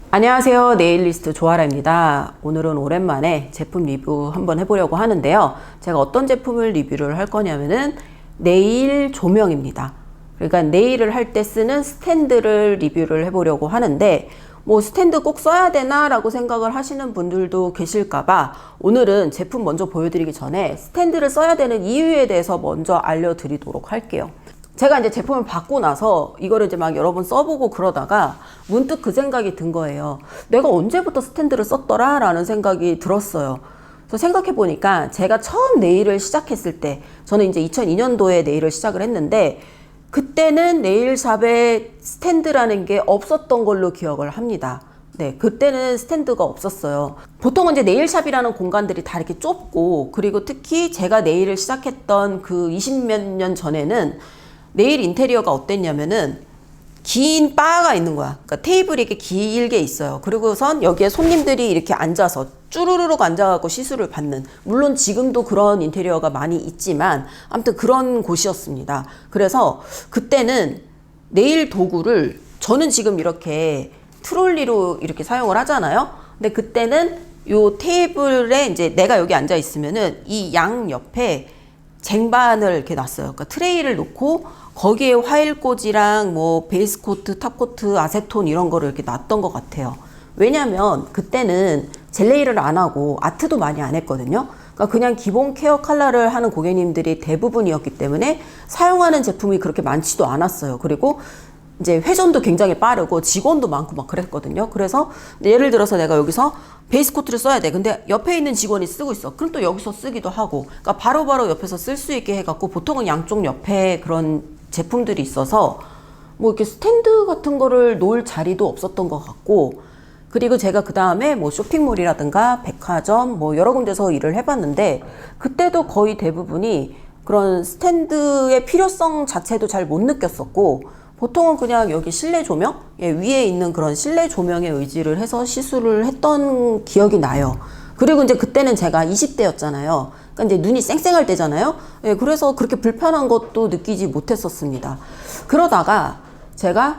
안녕하세요. 네일리스트 조아라입니다. 오늘은 오랜만에 제품 리뷰 한번 해보려고 하는데요. 제가 어떤 제품을 리뷰를 할 거냐면은 네일 조명입니다. 그러니까 네일을 할 때 쓰는 스탠드를 리뷰를 해보려고 하는데, 뭐 스탠드 꼭 써야 되나 라고 생각을 하시는 분들도 계실까봐 오늘은 제품 먼저 보여드리기 전에 스탠드를 써야 되는 이유에 대해서 먼저 알려드리도록 할게요. 제가 이제 제품을 받고 나서 이거를 이제 막 여러 번 써보고 그러다가 문득 그 생각이 든 거예요. 내가 언제부터 스탠드를 썼더라? 라는 생각이 들었어요. 그래서 생각해 보니까 제가 처음 네일을 시작했을 때, 저는 이제 2002년도에 네일을 시작을 했는데, 그때는 네일샵에 스탠드라는 게 없었던 걸로 기억을 합니다. 네, 그때는 스탠드가 없었어요. 보통은 이제 네일샵이라는 공간들이 다 이렇게 좁고, 그리고 특히 제가 네일을 시작했던 그 20몇 년 전에는 네일 인테리어가 어땠냐면은 긴 바가 있는 거야. 그러니까 테이블이 이렇게 길게 있어요. 그리고선 여기에 손님들이 이렇게 앉아서 쭈루루룩 앉아갖고 시술을 받는, 물론 지금도 그런 인테리어가 많이 있지만 아무튼 그런 곳이었습니다. 그래서 그때는 네일 도구를, 저는 지금 이렇게 트롤리로 이렇게 사용을 하잖아요. 근데 그때는 요 테이블에 이제 내가 여기 앉아 있으면은 이 양 옆에 쟁반을 이렇게 놨어요. 그러니까 트레이를 놓고 거기에 화일꽂이랑 뭐 베이스 코트, 탑 코트, 아세톤 이런 거를 이렇게 놨던 것 같아요. 왜냐면 그때는 젤네일을 안 하고 아트도 많이 안 했거든요. 그러니까 그냥 기본 케어 컬러를 하는 고객님들이 대부분이었기 때문에 사용하는 제품이 그렇게 많지도 않았어요. 그리고 이제 회전도 굉장히 빠르고 직원도 많고 막 그랬거든요. 그래서 예를 들어서 내가 여기서 베이스 코트를 써야 돼. 근데 옆에 있는 직원이 쓰고 있어. 그럼 또 여기서 쓰기도 하고. 그러니까 바로바로 옆에서 쓸 수 있게 해갖고, 보통은 양쪽 옆에 그런 제품들이 있어서 뭐 이렇게 스탠드 같은 거를 놓을 자리도 없었던 것 같고, 그리고 제가 그 다음에 뭐 쇼핑몰이라든가 백화점 뭐 여러 군데서 일을 해봤는데, 그때도 거의 대부분이 그런 스탠드의 필요성 자체도 잘 못 느꼈었고, 보통은 그냥 여기 실내 조명, 위에 있는 그런 실내 조명에 의지를 해서 시술을 했던 기억이 나요. 그리고 이제 그때는 제가 20대였잖아요. 그러니까 이제 눈이 쌩쌩할 때잖아요. 그래서 그렇게 불편한 것도 느끼지 못했었습니다. 그러다가 제가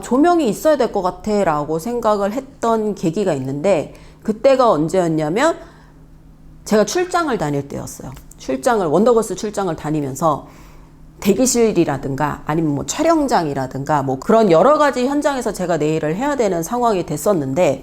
조명이 있어야 될 것 같아 라고 생각을 했던 계기가 있는데, 그때가 언제였냐면 제가 출장을 다닐 때였어요. 원더걸스 출장을 다니면서 대기실이라든가 아니면 뭐 촬영장이라든가 뭐 그런 여러 가지 현장에서 제가 네일을 해야 되는 상황이 됐었는데,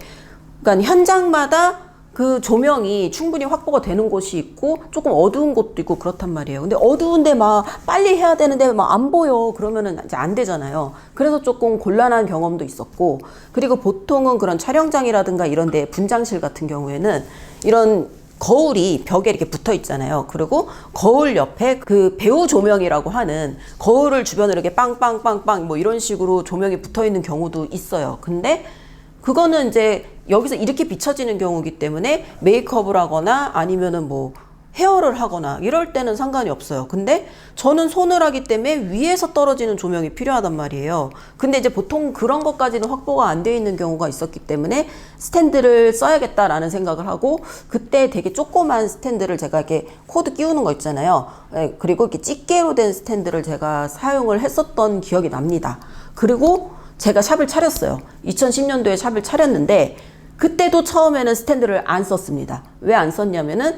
그러니까 현장마다 그 조명이 충분히 확보가 되는 곳이 있고 조금 어두운 곳도 있고 그렇단 말이에요. 근데 어두운데 막 빨리 해야 되는데 막 안 보여. 그러면은 이제 안 되잖아요. 그래서 조금 곤란한 경험도 있었고, 그리고 보통은 그런 촬영장이라든가 이런 데 분장실 같은 경우에는 이런 거울이 벽에 이렇게 붙어 있잖아요. 그리고 거울 옆에 그 배우 조명이라고 하는 거울을 주변으로 이렇게 빵빵빵빵 뭐 이런 식으로 조명이 붙어 있는 경우도 있어요. 근데 그거는 이제 여기서 이렇게 비춰지는 경우이기 때문에 메이크업을 하거나 아니면은 뭐 헤어를 하거나 이럴 때는 상관이 없어요. 근데 저는 손을 하기 때문에 위에서 떨어지는 조명이 필요하단 말이에요. 근데 이제 보통 그런 것까지는 확보가 안 돼 있는 경우가 있었기 때문에 스탠드를 써야겠다라는 생각을 하고, 그때 되게 조그만 스탠드를 제가 이렇게 코드 끼우는 거 있잖아요. 그리고 이렇게 집게로 된 스탠드를 제가 사용을 했었던 기억이 납니다. 그리고 제가 샵을 차렸어요. 2010년도에 샵을 차렸는데, 그때도 처음에는 스탠드를 안 썼습니다. 왜 안 썼냐면은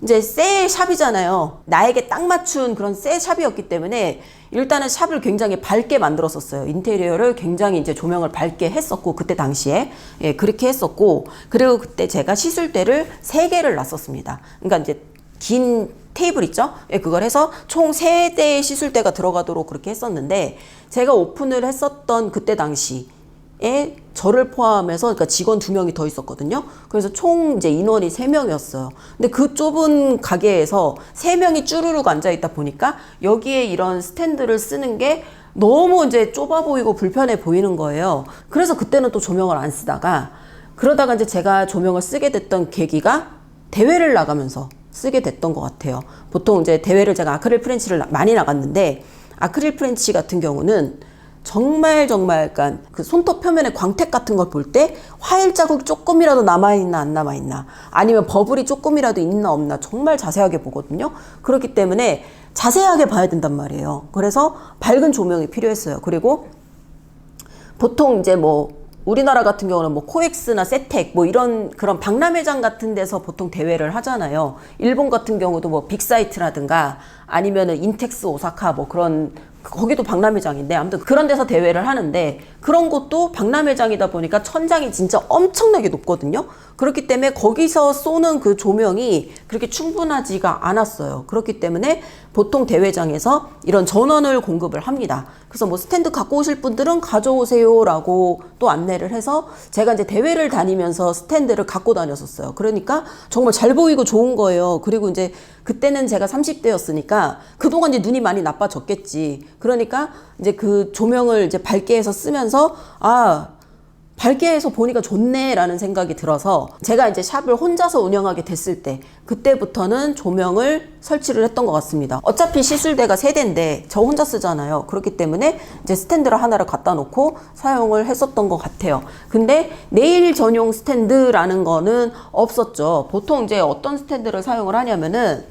이제 새 샵이잖아요. 나에게 딱 맞춘 그런 새 샵이었기 때문에 일단은 샵을 굉장히 밝게 만들었었어요. 인테리어를 굉장히 이제 조명을 밝게 했었고, 그때 당시에 그렇게 했었고, 그리고 그때 제가 시술대를 3개를 놨었습니다. 그러니까 이제 긴 테이블 있죠? 그걸 해서 총 3대의 시술대가 들어가도록 그렇게 했었는데, 제가 오픈을 했었던 그때 당시 저를 포함해서, 그러니까 직원 2명이 더 있었거든요. 그래서 총 이제 인원이 3명이었어요. 근데 그 좁은 가게에서 3명이 쭈루룩 앉아 있다 보니까 여기에 이런 스탠드를 쓰는 게 너무 이제 좁아 보이고 불편해 보이는 거예요. 그래서 그때는 또 조명을 안 쓰다가, 그러다가 이제 제가 조명을 쓰게 됐던 계기가 대회를 나가면서 쓰게 됐던 것 같아요. 보통 이제 대회를, 제가 아크릴 프렌치를 많이 나갔는데, 아크릴 프렌치 같은 경우는 정말 그러니까 그 손톱 표면에 광택 같은 걸 볼 때 화일 자국이 조금이라도 남아있나 안 남아있나, 아니면 버블이 조금이라도 있나 없나 정말 자세하게 보거든요. 그렇기 때문에 자세하게 봐야 된단 말이에요. 그래서 밝은 조명이 필요했어요. 그리고 보통 이제 뭐 우리나라 같은 경우는 뭐 코엑스나 세텍 뭐 이런 그런 박람회장 같은 데서 보통 대회를 하잖아요. 일본 같은 경우도 뭐 빅사이트라든가 아니면은 인텍스 오사카 뭐 그런 거기도 박람회장인데 아무튼 그런 데서 대회를 하는데 그런 곳도 박람회장이다 보니까 천장이 진짜 엄청나게 높거든요. 그렇기 때문에 거기서 쏘는 그 조명이 그렇게 충분하지가 않았어요. 그렇기 때문에 보통 대회장에서 이런 전원을 공급을 합니다. 그래서 뭐 스탠드 갖고 오실 분들은 가져오세요 라고 또 안내를 해서 제가 이제 대회를 다니면서 스탠드를 갖고 다녔었어요. 그러니까 정말 잘 보이고 좋은 거예요. 그리고 이제 그때는 제가 30대였으니까 그동안 이제 눈이 많이 나빠졌겠지. 그러니까 이제 그 조명을 이제 밝게 해서 쓰면서 밝게 해서 보니까 좋네라는 생각이 들어서 제가 이제 샵을 혼자서 운영하게 됐을 때 그때부터는 조명을 설치를 했던 것 같습니다. 어차피 시술대가 3대인데 저 혼자 쓰잖아요. 그렇기 때문에 이제 스탠드를 하나를 갖다 놓고 사용을 했었던 것 같아요. 근데 네일 전용 스탠드라는 거는 없었죠. 보통 이제 어떤 스탠드를 사용을 하냐면은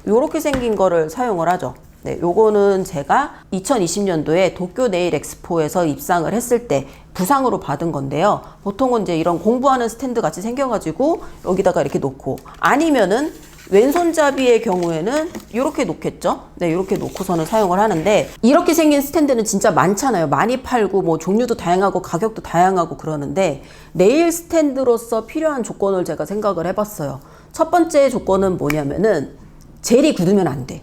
요렇게 생긴 거를 사용을 하죠. 네, 요거는 제가 2020년도에 도쿄 네일 엑스포에서 입상을 했을 때 부상으로 받은 건데요. 보통은 이제 이런 공부하는 스탠드 같이 생겨가지고 여기다가 이렇게 놓고 아니면은 왼손잡이의 경우에는 이렇게 놓겠죠. 네, 이렇게 놓고서는 사용을 하는데 이렇게 생긴 스탠드는 진짜 많잖아요. 많이 팔고 뭐 종류도 다양하고 가격도 다양하고 그러는데 네일 스탠드로서 필요한 조건을 제가 생각을 해봤어요. 첫 번째 조건은 뭐냐면은 젤이 굳으면 안 돼.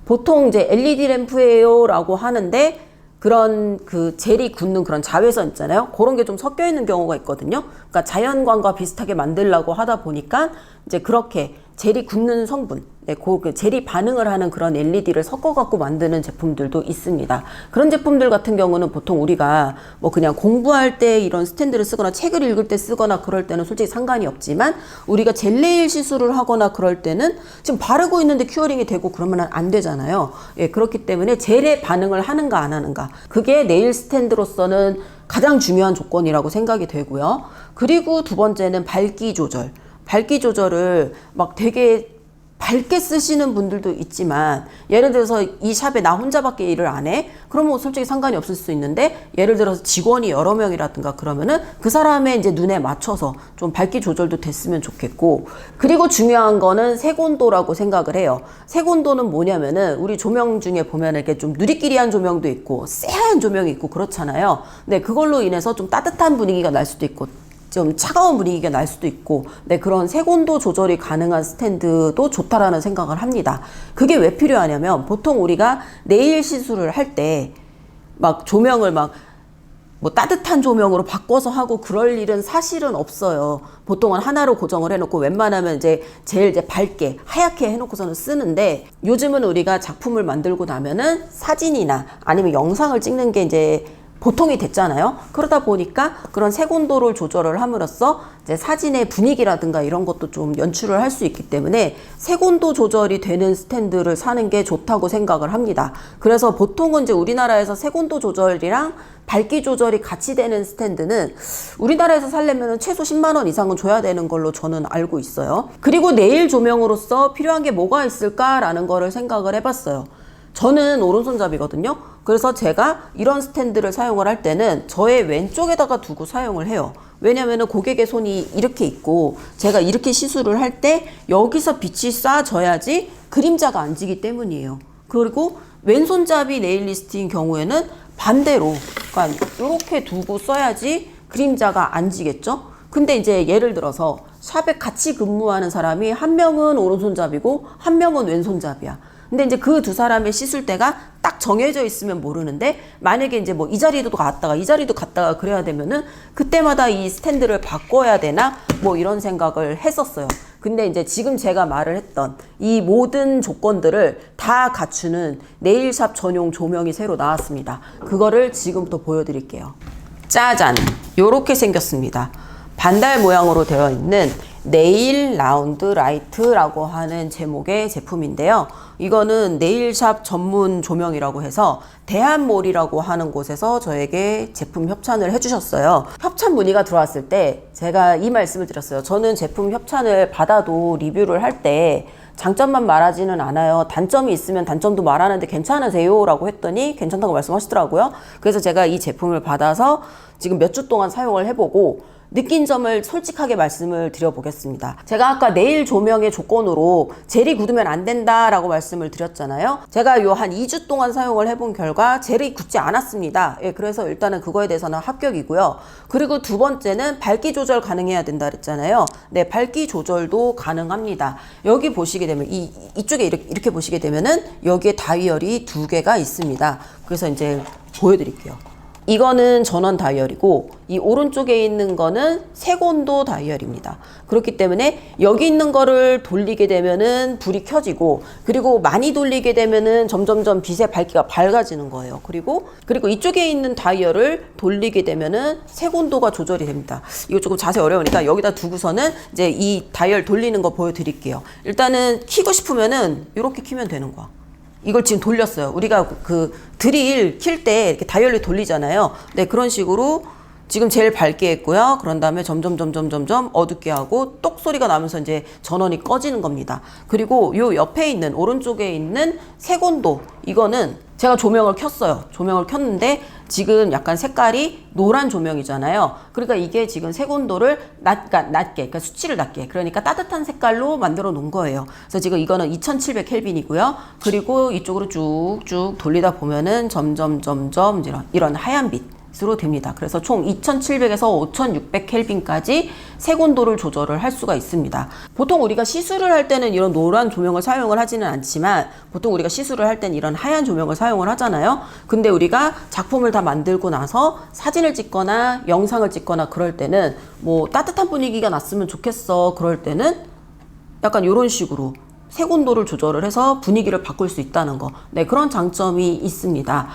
보통 이제 LED 램프예요 라고 하는데 그런 그 젤이 굳는 그런 자외선 있잖아요. 그런 게 좀 섞여 있는 경우가 있거든요. 그러니까 자연광과 비슷하게 만들려고 하다 보니까 이제 그렇게 젤이 굳는 성분, 그 젤이 반응을 하는 그런 LED를 섞어갖고 만드는 제품들도 있습니다. 그런 제품들 같은 경우는 보통 우리가 뭐 그냥 공부할 때 이런 스탠드를 쓰거나 책을 읽을 때 쓰거나 그럴 때는 솔직히 상관이 없지만 우리가 젤네일 시술을 하거나 그럴 때는 지금 바르고 있는데 큐어링이 되고 그러면 안 되잖아요. 예, 그렇기 때문에 젤에 반응을 하는가 안 하는가. 그게 네일 스탠드로서는 가장 중요한 조건이라고 생각이 되고요. 그리고 두 번째는 밝기 조절. 밝기 조절을 막 되게 밝게 쓰시는 분들도 있지만 예를 들어서 이 샵에 나 혼자밖에 일을 안 해? 그러면 솔직히 상관이 없을 수 있는데 예를 들어서 직원이 여러 명이라든가 그러면은 그 사람의 이제 눈에 맞춰서 좀 밝기 조절도 됐으면 좋겠고 그리고 중요한 거는 색온도라고 생각을 해요. 색온도는 뭐냐면은 우리 조명 중에 보면 이렇게 좀 누리끼리한 조명도 있고 쎄한 조명이 있고 그렇잖아요. 근데 그걸로 인해서 좀 따뜻한 분위기가 날 수도 있고 좀 차가운 분위기가 날 수도 있고 네, 그런 색온도 조절이 가능한 스탠드도 좋다라는 생각을 합니다. 그게 왜 필요하냐면 보통 우리가 네일 시술을 할 때 막 조명을 막 뭐 따뜻한 조명으로 바꿔서 하고 그럴 일은 사실은 없어요. 보통은 하나로 고정을 해놓고 웬만하면 이제 제일 이제 밝게 하얗게 해놓고서는 쓰는데 요즘은 우리가 작품을 만들고 나면은 사진이나 아니면 영상을 찍는 게 이제 보통이 됐잖아요. 그러다 보니까 그런 색온도를 조절을 함으로써 이제 사진의 분위기라든가 이런 것도 좀 연출을 할 수 있기 때문에 색온도 조절이 되는 스탠드를 사는 게 좋다고 생각을 합니다. 그래서 보통은 이제 우리나라에서 색온도 조절이랑 밝기 조절이 같이 되는 스탠드는 우리나라에서 살려면 최소 10만 원 이상은 줘야 되는 걸로 저는 알고 있어요. 그리고 네일 조명으로서 필요한 게 뭐가 있을까라는 거를 생각을 해봤어요. 저는 오른손잡이거든요. 그래서 제가 이런 스탠드를 사용을 할 때는 저의 왼쪽에다가 두고 사용을 해요. 왜냐면은 고객의 손이 이렇게 있고 제가 이렇게 시술을 할 때 여기서 빛이 쏴져야지 그림자가 안 지기 때문이에요. 그리고 왼손잡이 네일리스트인 경우에는 반대로 그러니까 이렇게 두고 써야지 그림자가 안 지겠죠. 근데 이제 예를 들어서 샵에 같이 근무하는 사람이 한 명은 오른손잡이고 한 명은 왼손잡이야. 근데 이제 그 두 사람의 시술대가 딱 정해져 있으면 모르는데 만약에 이제 뭐 이 자리도 갔다가 이 자리도 갔다가 그래야 되면은 그때마다 이 스탠드를 바꿔야 되나 뭐 이런 생각을 했었어요. 근데 이제 지금 제가 말을 했던 이 모든 조건들을 다 갖추는 네일샵 전용 조명이 새로 나왔습니다. 그거를 지금부터 보여드릴게요. 짜잔! 요렇게 생겼습니다. 반달 모양으로 되어 있는 네일 라운드 라이트라고 하는 제목의 제품인데요. 이거는 네일샵 전문 조명이라고 해서 대한몰이라고 하는 곳에서 저에게 제품 협찬을 해주셨어요. 협찬 문의가 들어왔을 때 제가 이 말씀을 드렸어요. 저는 제품 협찬을 받아도 리뷰를 할 때 장점만 말하지는 않아요. 단점이 있으면 단점도 말하는데 괜찮으세요? 라고 했더니 괜찮다고 말씀하시더라고요. 그래서 제가 이 제품을 받아서 지금 몇 주 동안 사용을 해보고 느낀 점을 솔직하게 말씀을 드려보겠습니다. 제가 아까 네일 조명의 조건으로 젤이 굳으면 안 된다라고 말씀을 드렸잖아요. 제가 요 한 2주 동안 사용을 해본 결과 젤이 굳지 않았습니다. 예, 그래서 일단은 그거에 대해서는 합격이고요. 그리고 두 번째는 밝기 조절 가능해야 된다 그랬잖아요. 네, 밝기 조절도 가능합니다. 여기 보시게 되면 이쪽에 이렇게 보시게 되면은 여기에 다이얼이 두 개가 있습니다. 그래서 이제 보여드릴게요. 이거는 전원 다이얼이고 이 오른쪽에 있는 거는 색온도 다이얼입니다. 그렇기 때문에 여기 있는 거를 돌리게 되면은 불이 켜지고, 그리고 많이 돌리게 되면은 점점점 빛의 밝기가 밝아지는 거예요. 그리고 이쪽에 있는 다이얼을 돌리게 되면은 색온도가 조절이 됩니다. 이거 조금 자세히 어려우니까 여기다 두고서는 이제 이 다이얼 돌리는 거 보여드릴게요. 일단은 키고 싶으면은 이렇게 키면 되는 거야. 이걸 지금 돌렸어요. 우리가 그 드릴 킬 때 이렇게 다이얼을 돌리잖아요. 네, 그런 식으로 지금 제일 밝게 했고요. 그런 다음에 점점 어둡게 하고 똑 소리가 나면서 이제 전원이 꺼지는 겁니다. 그리고 요 옆에 있는 오른쪽에 있는 색온도, 이거는 제가 조명을 켰어요. 조명을 켰는데 지금 약간 색깔이 노란 조명이잖아요. 그러니까 이게 지금 색온도를 낮게, 그러니까 수치를 낮게, 그러니까 따뜻한 색깔로 만들어 놓은 거예요. 그래서 지금 이거는 2700 켈빈이고요. 그리고 이쪽으로 쭉쭉 돌리다 보면은 점점 이런 하얀 빛으로 됩니다. 그래서 총 2700에서 5600 켈빈까지 색온도를 조절을 할 수가 있습니다. 보통 우리가 시술을 할 때는 이런 노란 조명을 사용을 하지는 않지만 보통 우리가 시술을 할 때는 이런 하얀 조명을 사용을 하잖아요. 근데 우리가 작품을 다 만들고 나서 사진을 찍거나 영상을 찍거나 그럴 때는 뭐 따뜻한 분위기가 났으면 좋겠어, 그럴 때는 약간 이런 식으로 색온도를 조절을 해서 분위기를 바꿀 수 있다는 거, 네, 그런 장점이 있습니다.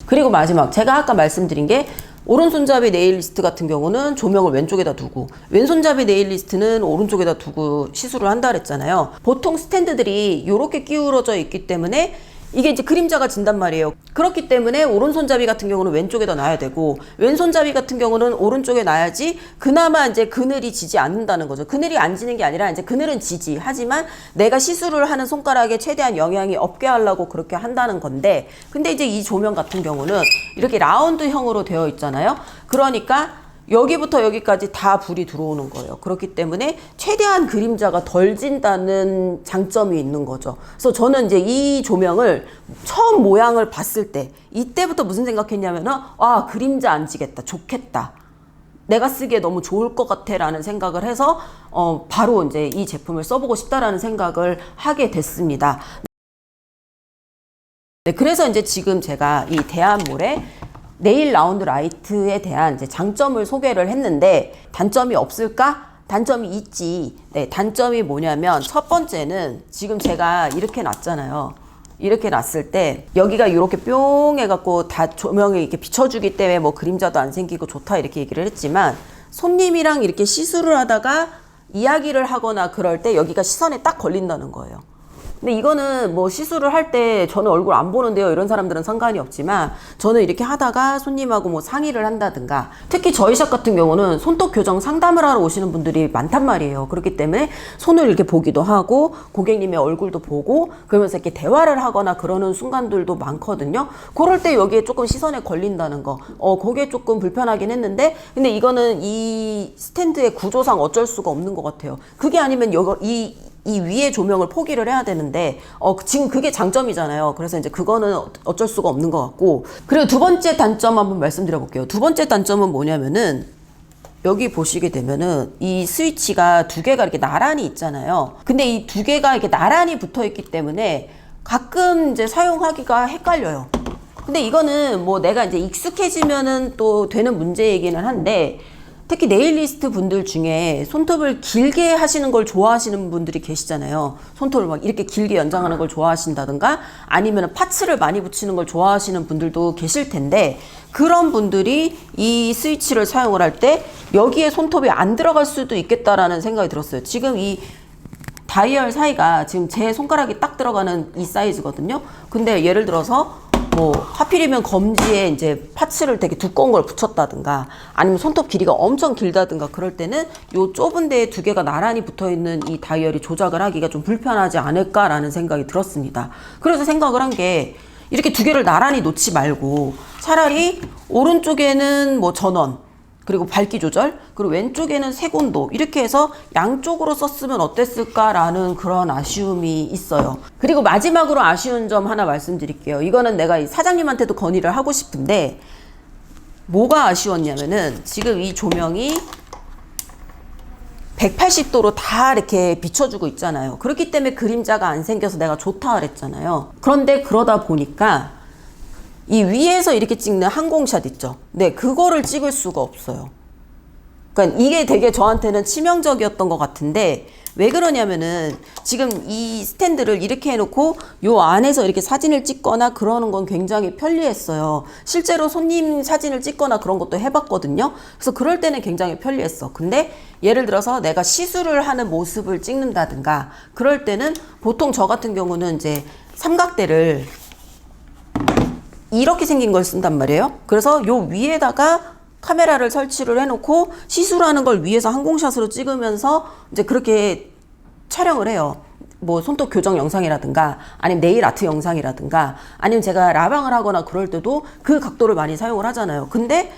그리고 마지막, 제가 아까 말씀드린 게 오른손잡이 네일리스트 같은 경우는 조명을 왼쪽에다 두고 왼손잡이 네일리스트는 오른쪽에다 두고 시술을 한다 그랬잖아요. 보통 스탠드들이 이렇게 기울어져 있기 때문에 이게 이제 그림자가 진단 말이에요. 그렇기 때문에 오른손잡이 같은 경우는 왼쪽에다 놔야 되고 왼손잡이 같은 경우는 오른쪽에 놔야지 그나마 이제 그늘이 지지 않는다는 거죠. 그늘이 안 지는 게 아니라 이제 그늘은 지지. 하지만 내가 시술을 하는 손가락에 최대한 영향이 없게 하려고 그렇게 한다는 건데, 근데 이제 이 조명 같은 경우는 이렇게 라운드형으로 되어 있잖아요. 그러니까 여기부터 여기까지 다 불이 들어오는 거예요. 그렇기 때문에 최대한 그림자가 덜 진다는 장점이 있는 거죠. 그래서 저는 이제 이 조명을 처음 모양을 봤을 때 이때부터 무슨 생각했냐면은, 아, 그림자 안 지겠다, 좋겠다, 내가 쓰기에 너무 좋을 것 같아 라는 생각을 해서 바로 이제 이 제품을 써보고 싶다라는 생각을 하게 됐습니다. 네, 그래서 이제 지금 제가 이 대한몰의 네일 라운드 라이트에 대한 이제 장점을 소개를 했는데, 단점이 없을까? 단점이 있지. 네, 단점이 뭐냐면 첫 번째는 지금 제가 이렇게 놨잖아요. 이렇게 놨을 때 여기가 이렇게 뿅 해갖고 다 조명이 이렇게 비춰주기 때문에 뭐 그림자도 안 생기고 좋다 이렇게 얘기를 했지만, 손님이랑 이렇게 시술을 하다가 이야기를 하거나 그럴 때 여기가 시선에 딱 걸린다는 거예요. 근데 이거는 뭐 시술을 할 때 저는 얼굴 안 보는데요, 이런 사람들은 상관이 없지만, 저는 이렇게 하다가 손님하고 뭐 상의를 한다든가, 특히 저희 샵 같은 경우는 손톱 교정 상담을 하러 오시는 분들이 많단 말이에요. 그렇기 때문에 손을 이렇게 보기도 하고 고객님의 얼굴도 보고 그러면서 이렇게 대화를 하거나 그러는 순간들도 많거든요. 그럴 때 여기에 조금 시선에 걸린다는 거, 그게 조금 불편하긴 했는데, 근데 이거는 이 스탠드의 구조상 어쩔 수가 없는 것 같아요. 그게 아니면 이 위에 조명을 포기를 해야 되는데 지금 그게 장점이잖아요. 그래서 이제 그거는 어쩔 수가 없는 것 같고, 그리고 두 번째 단점 한번 말씀드려 볼게요. 두 번째 단점은 뭐냐면은 여기 보시게 되면은 이 스위치가 두 개가 이렇게 나란히 있잖아요. 근데 이 두 개가 이렇게 나란히 붙어 있기 때문에 가끔 이제 사용하기가 헷갈려요. 근데 이거는 뭐 내가 이제 익숙해지면은 또 되는 문제이기는 한데, 특히 네일리스트 분들 중에 손톱을 길게 하시는 걸 좋아하시는 분들이 계시잖아요. 손톱을 막 이렇게 길게 연장하는 걸 좋아하신다든가 아니면 파츠를 많이 붙이는 걸 좋아하시는 분들도 계실 텐데, 그런 분들이 이 스위치를 사용을 할 때 여기에 손톱이 안 들어갈 수도 있겠다라는 생각이 들었어요. 지금 이 다이얼 사이가 지금 제 손가락이 딱 들어가는 이 사이즈거든요. 근데 예를 들어서 뭐 하필이면 검지에 이제 파츠를 되게 두꺼운 걸 붙였다든가 아니면 손톱 길이가 엄청 길다든가 그럴 때는 요 좁은 데에 두 개가 나란히 붙어 있는 이 다이얼이 조작을 하기가 좀 불편하지 않을까라는 생각이 들었습니다. 그래서 생각을 한 게, 이렇게 두 개를 나란히 놓지 말고 차라리 오른쪽에는 뭐 전원, 그리고 밝기 조절, 그리고 왼쪽에는 색온도, 이렇게 해서 양쪽으로 썼으면 어땠을까라는 그런 아쉬움이 있어요. 그리고 마지막으로 아쉬운 점 하나 말씀드릴게요. 이거는 내가 이 사장님한테도 건의를 하고 싶은데, 뭐가 아쉬웠냐면은 지금 이 조명이 180도로 다 이렇게 비춰주고 있잖아요. 그렇기 때문에 그림자가 안 생겨서 내가 좋다 그랬잖아요. 그런데 그러다 보니까 이 위에서 이렇게 찍는 항공샷 있죠. 네, 그거를 찍을 수가 없어요. 그러니까 이게 되게 저한테는 치명적이었던 것 같은데, 왜 그러냐면은 지금 이 스탠드를 이렇게 해놓고 요 안에서 이렇게 사진을 찍거나 그러는 건 굉장히 편리했어요. 실제로 손님 사진을 찍거나 그런 것도 해봤거든요. 그래서 그럴 때는 굉장히 편리했어. 근데 예를 들어서 내가 시술을 하는 모습을 찍는다든가 그럴 때는 보통 저 같은 경우는 이제 삼각대를 이렇게 생긴 걸 쓴단 말이에요. 그래서 요 위에다가 카메라를 설치를 해놓고 시술하는 걸 위에서 항공샷으로 찍으면서 이제 그렇게 촬영을 해요. 뭐 손톱 교정 영상이라든가 아니면 네일 아트 영상이라든가 아니면 제가 라방을 하거나 그럴 때도 그 각도를 많이 사용을 하잖아요. 근데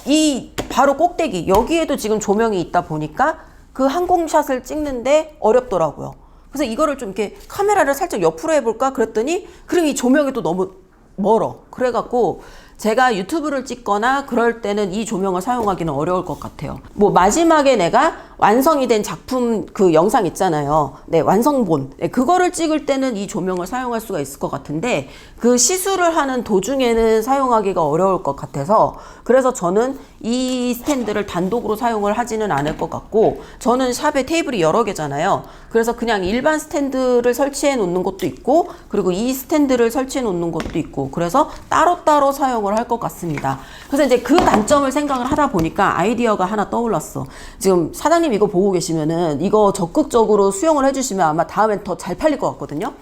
이 바로 꼭대기 여기에도 지금 조명이 있다 보니까 그 항공샷을 찍는데 어렵더라고요. 그래서 이거를 좀 이렇게 카메라를 살짝 옆으로 해볼까 그랬더니 그럼 이 조명이 또 너무 멀어. 그래갖고 제가 유튜브를 찍거나 그럴 때는 이 조명을 사용하기는 어려울 것 같아요. 뭐 마지막에 내가 완성이 된 작품 그 영상 있잖아요. 네, 완성본. 네, 그거를 찍을 때는 이 조명을 사용할 수가 있을 것 같은데 그 시술을 하는 도중에는 사용하기가 어려울 것 같아서, 그래서 저는 이 스탠드를 단독으로 사용을 하지는 않을 것 같고, 저는 샵에 테이블이 여러 개잖아요. 그래서 그냥 일반 스탠드를 설치해 놓는 것도 있고, 그리고 이 스탠드를 설치해 놓는 것도 있고, 그래서 따로따로 사용을 할 것 같습니다. 그래서 이제 그 단점을 생각을 하다 보니까 아이디어가 하나 떠올랐어. 지금 사장님 이거 보고 계시면은 이거 적극적으로 수용을 해주시면 아마 다음엔 더 잘 팔릴 것 같거든요.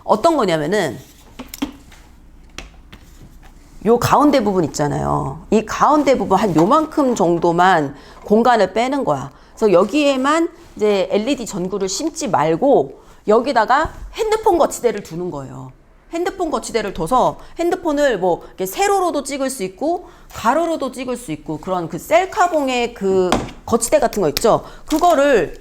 어떤 거냐면은 요 가운데 부분 있잖아요. 이 가운데 부분 한 요만큼 정도만 공간을 빼는 거야. 그래서 여기에만 이제 LED 전구를 심지 말고 여기다가 핸드폰 거치대를 두는 거예요. 핸드폰 거치대를 둬서 핸드폰을 뭐 이렇게 세로로도 찍을 수 있고 가로로도 찍을 수 있고, 그런 그 셀카봉의 그 거치대 같은 거 있죠. 그거를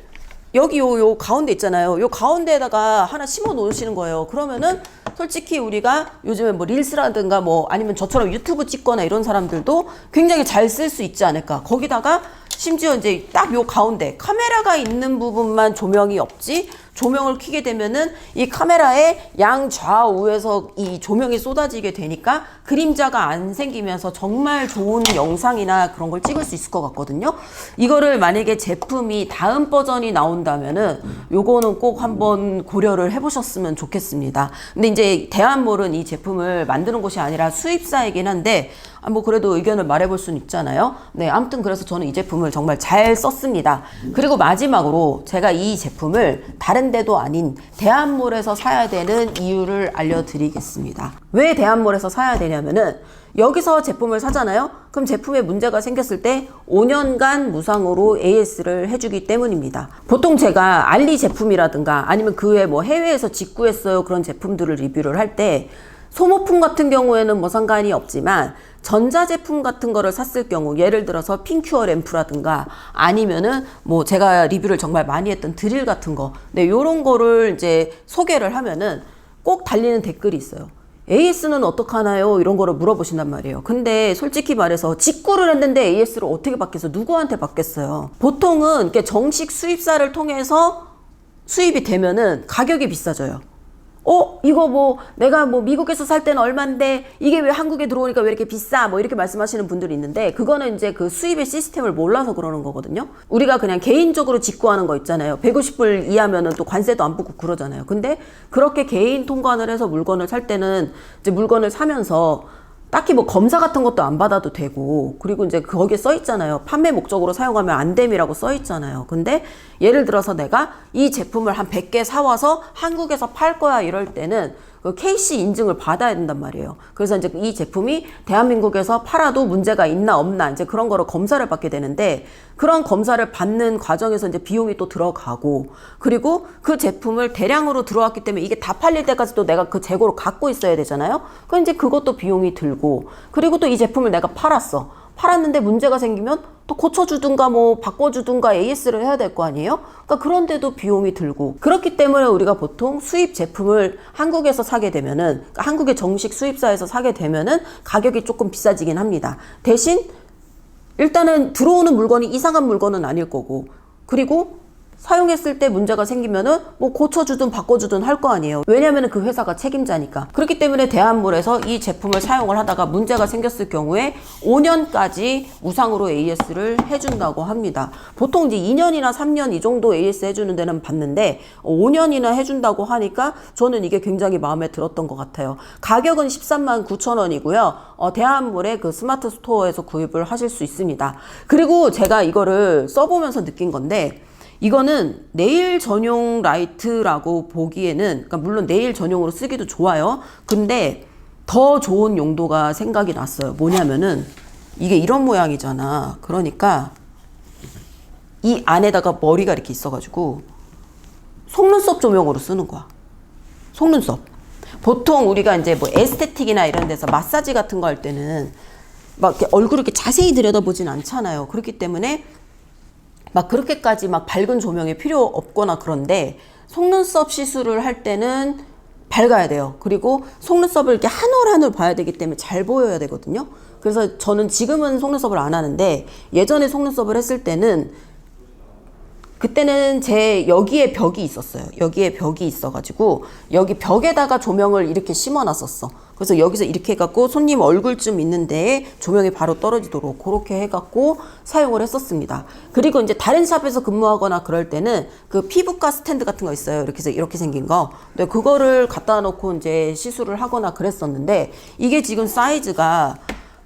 여기 요 가운데 있잖아요. 요 가운데에다가 하나 심어 놓으시는 거예요. 그러면은 솔직히 우리가 요즘에 뭐 릴스라든가 뭐 아니면 저처럼 유튜브 찍거나 이런 사람들도 굉장히 잘 쓸 수 있지 않을까. 거기다가 심지어 이제 딱 요 가운데 카메라가 있는 부분만 조명이 없지, 조명을 켜게 되면은 이 카메라의 양좌우에서 이 조명이 쏟아지게 되니까 그림자가 안 생기면서 정말 좋은 영상이나 그런 걸 찍을 수 있을 것 같거든요. 이거를 만약에 제품이 다음 버전이 나온다면은 요거는 꼭 한번 고려를 해보셨으면 좋겠습니다. 근데 이제 대한몰은 이 제품을 만드는 곳이 아니라 수입사이긴 한데 뭐 그래도 의견을 말해볼 수는 있잖아요. 네, 아무튼 그래서 저는 이 제품을 정말 잘 썼습니다. 그리고 마지막으로 제가 이 제품을 다른 데도 아닌 대한몰에서 사야 되는 이유를 알려드리겠습니다. 왜 대한몰에서 사야 되냐면은 여기서 제품을 사잖아요. 그럼 제품에 문제가 생겼을 때 5년간 무상으로 AS를 해주기 때문입니다. 보통 제가 알리 제품이라든가 아니면 그 외에 뭐 해외에서 직구했어요 그런 제품들을 리뷰를 할 때 소모품 같은 경우에는 뭐 상관이 없지만 전자제품 같은 거를 샀을 경우, 예를 들어서 핑큐어 램프라든가 아니면은 뭐 제가 리뷰를 정말 많이 했던 드릴 같은 거, 네, 요런 거를 이제 소개를 하면은 꼭 달리는 댓글이 있어요. AS는 어떡하나요? 이런 거를 물어보신단 말이에요. 근데 솔직히 말해서 직구를 했는데 AS를 어떻게 받겠어? 누구한테 받겠어요? 보통은 이렇게 정식 수입사를 통해서 수입이 되면은 가격이 비싸져요. 이거 뭐 내가 뭐 미국에서 살 때는 얼만데 이게 왜 한국에 들어오니까 왜 이렇게 비싸? 뭐 이렇게 말씀하시는 분들이 있는데, 그거는 이제 그 수입의 시스템을 몰라서 그러는 거거든요. 우리가 그냥 개인적으로 직구하는 거 있잖아요. 150불 이하면은 또 관세도 안 붙고 그러잖아요. 근데 그렇게 개인 통관을 해서 물건을 살 때는 이제 물건을 사면서 딱히 뭐 검사 같은 것도 안 받아도 되고, 그리고 이제 거기에 써 있잖아요. 판매 목적으로 사용하면 안 됨이라고 써 있잖아요. 근데 예를 들어서 내가 이 제품을 한 100개 사와서 한국에서 팔 거야 이럴 때는 그 KC 인증을 받아야 된단 말이에요. 그래서 이제 이 제품이 대한민국에서 팔아도 문제가 있나 없나 이제 그런 거를 검사를 받게 되는데, 그런 검사를 받는 과정에서 이제 비용이 또 들어가고, 그리고 그 제품을 대량으로 들어왔기 때문에 이게 다 팔릴 때까지 또 내가 그 재고를 갖고 있어야 되잖아요. 그럼 이제 그것도 비용이 들고, 그리고 또 이 제품을 내가 팔았는데 문제가 생기면 또 고쳐주든가 뭐 바꿔주든가 AS를 해야 될 거 아니에요? 그러니까 그런데도 비용이 들고, 그렇기 때문에 우리가 보통 수입 제품을 한국에서 사게 되면은, 그러니까 한국의 정식 수입사에서 사게 되면은 가격이 조금 비싸지긴 합니다. 대신 일단은 들어오는 물건이 이상한 물건은 아닐 거고, 그리고 사용했을 때 문제가 생기면은 뭐 고쳐주든 바꿔주든 할 거 아니에요. 왜냐면은 그 회사가 책임자니까. 그렇기 때문에 대한몰에서 이 제품을 사용을 하다가 문제가 생겼을 경우에 5년까지 무상으로 AS를 해준다고 합니다. 보통 이제 2년이나 3년 이 정도 AS 해주는 데는 봤는데 5년이나 해준다고 하니까 저는 이게 굉장히 마음에 들었던 것 같아요. 가격은 13만 9천 원이고요. 대한몰의 그 스마트 스토어에서 구입을 하실 수 있습니다. 그리고 제가 이거를 써보면서 느낀 건데, 이거는 네일 전용 라이트라고 보기에는, 그러니까 물론 네일 전용으로 쓰기도 좋아요. 근데 더 좋은 용도가 생각이 났어요. 뭐냐면은 이게 이런 모양이잖아. 그러니까 이 안에다가 머리가 이렇게 있어가지고 속눈썹 조명으로 쓰는 거야. 속눈썹. 보통 우리가 이제 뭐 에스테틱이나 이런 데서 마사지 같은 거 할 때는 막 이렇게 얼굴을 이렇게 자세히 들여다보진 않잖아요. 그렇기 때문에 막 그렇게까지 막 밝은 조명이 필요 없거나, 그런데 속눈썹 시술을 할 때는 밝아야 돼요. 그리고 속눈썹을 이렇게 한 올 한 올 봐야 되기 때문에 잘 보여야 되거든요. 그래서 저는 지금은 속눈썹을 안 하는데, 예전에 속눈썹을 했을 때는 그때는 제 여기에 벽이 있었어요. 여기에 벽이 있어가지고 여기 벽에다가 조명을 이렇게 심어놨었어. 그래서 여기서 이렇게 해갖고 손님 얼굴쯤 있는 데에 조명이 바로 떨어지도록 그렇게 해갖고 사용을 했었습니다. 그리고 이제 다른 샵에서 근무하거나 그럴 때는 그 피부과 스탠드 같은 거 있어요. 이렇게 해서 이렇게 생긴 거. 근데 그거를 갖다 놓고 이제 시술을 하거나 그랬었는데, 이게 지금 사이즈가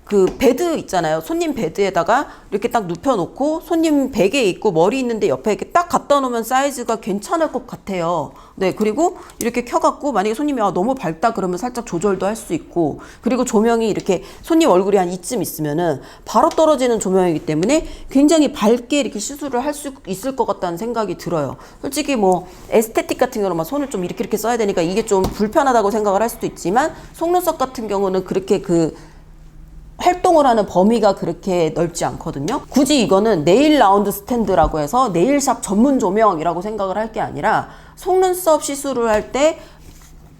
그 베드 있잖아요. 손님 베드에다가 이렇게 딱 눕혀놓고 손님 베개 있고 머리 있는데 옆에 이렇게 딱 갖다 놓으면 사이즈가 괜찮을 것 같아요. 네, 그리고 이렇게 켜갖고 만약에 손님이 너무 밝다 그러면 살짝 조절도 할 수 있고, 그리고 조명이 이렇게 손님 얼굴이 한 이쯤 있으면은 바로 떨어지는 조명이기 때문에 굉장히 밝게 이렇게 시술을 할 수 있을 것 같다는 생각이 들어요. 솔직히 뭐 에스테틱 같은 경우는 막 손을 좀 이렇게 써야 되니까 이게 좀 불편하다고 생각을 할 수도 있지만, 속눈썹 같은 경우는 그렇게 그 활동을 하는 범위가 그렇게 넓지 않거든요. 굳이 이거는 네일 라운드 스탠드라고 해서 네일샵 전문 조명이라고 생각을 할 게 아니라, 속눈썹 시술을 할 때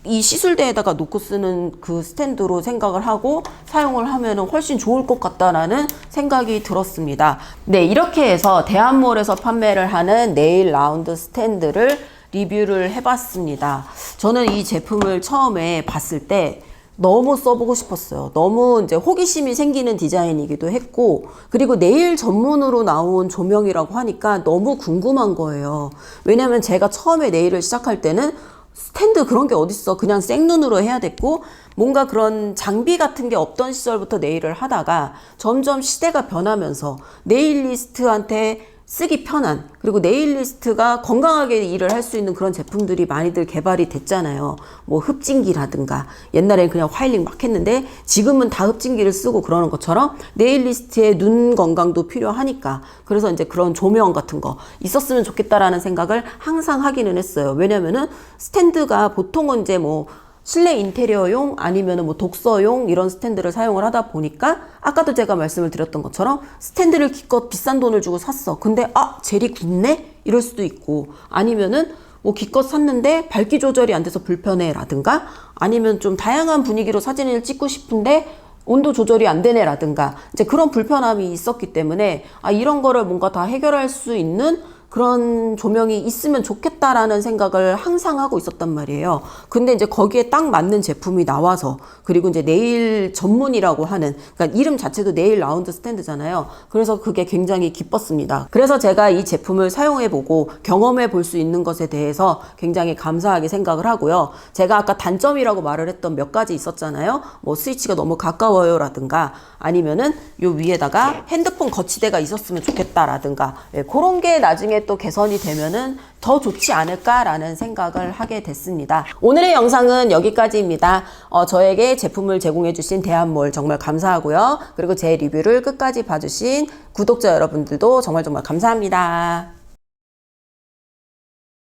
이 시술대에다가 놓고 쓰는 그 스탠드로 생각을 하고 사용을 하면 훨씬 좋을 것 같다라는 생각이 들었습니다. 네, 이렇게 해서 대한몰에서 판매를 하는 네일 라운드 스탠드를 리뷰를 해봤습니다. 저는 이 제품을 처음에 봤을 때 너무 써보고 싶었어요. 너무 이제 호기심이 생기는 디자인이기도 했고, 그리고 네일 전문으로 나온 조명이라고 하니까 너무 궁금한 거예요. 왜냐면 제가 처음에 네일을 시작할 때는 스탠드 그런 게 어딨어. 그냥 생눈으로 해야 됐고, 뭔가 그런 장비 같은 게 없던 시절부터 네일을 하다가 점점 시대가 변하면서 네일리스트한테 쓰기 편한, 그리고 네일리스트가 건강하게 일을 할 수 있는 그런 제품들이 많이들 개발이 됐잖아요. 뭐 흡진기라든가, 옛날에는 그냥 화이팅 막 했는데 지금은 다 흡진기를 쓰고 그러는 것처럼 네일리스트에 눈 건강도 필요하니까, 그래서 이제 그런 조명 같은 거 있었으면 좋겠다라는 생각을 항상 하기는 했어요. 왜냐면은 스탠드가 보통은 이제 뭐 실내 인테리어용 아니면은 뭐 독서용 이런 스탠드를 사용을 하다 보니까, 아까도 제가 말씀을 드렸던 것처럼 스탠드를 기껏 비싼 돈을 주고 샀어. 근데 젤이 굳네? 이럴 수도 있고, 아니면은 뭐 기껏 샀는데 밝기 조절이 안 돼서 불편해 라든가, 아니면 좀 다양한 분위기로 사진을 찍고 싶은데 온도 조절이 안 되네 라든가, 이제 그런 불편함이 있었기 때문에 이런 거를 뭔가 다 해결할 수 있는 그런 조명이 있으면 좋겠다라는 생각을 항상 하고 있었단 말이에요. 근데 이제 거기에 딱 맞는 제품이 나와서, 그리고 이제 네일 전문이라고 하는, 그러니까 이름 자체도 네일 라운드 스탠드잖아요. 그래서 그게 굉장히 기뻤습니다. 그래서 제가 이 제품을 사용해보고 경험해 볼 수 있는 것에 대해서 굉장히 감사하게 생각을 하고요. 제가 아까 단점이라고 말을 했던 몇 가지 있었잖아요. 뭐 스위치가 너무 가까워요 라든가, 아니면은 요 위에다가 핸드폰 거치대가 있었으면 좋겠다라든가, 그런 게 나중에 또 개선이 되면은 더 좋지 않을까라는 생각을 하게 됐습니다. 오늘의 영상은 여기까지입니다. 저에게 제품을 제공해주신 대한몰 정말 감사하고요. 그리고 제 리뷰를 끝까지 봐주신 구독자 여러분들도 정말 감사합니다.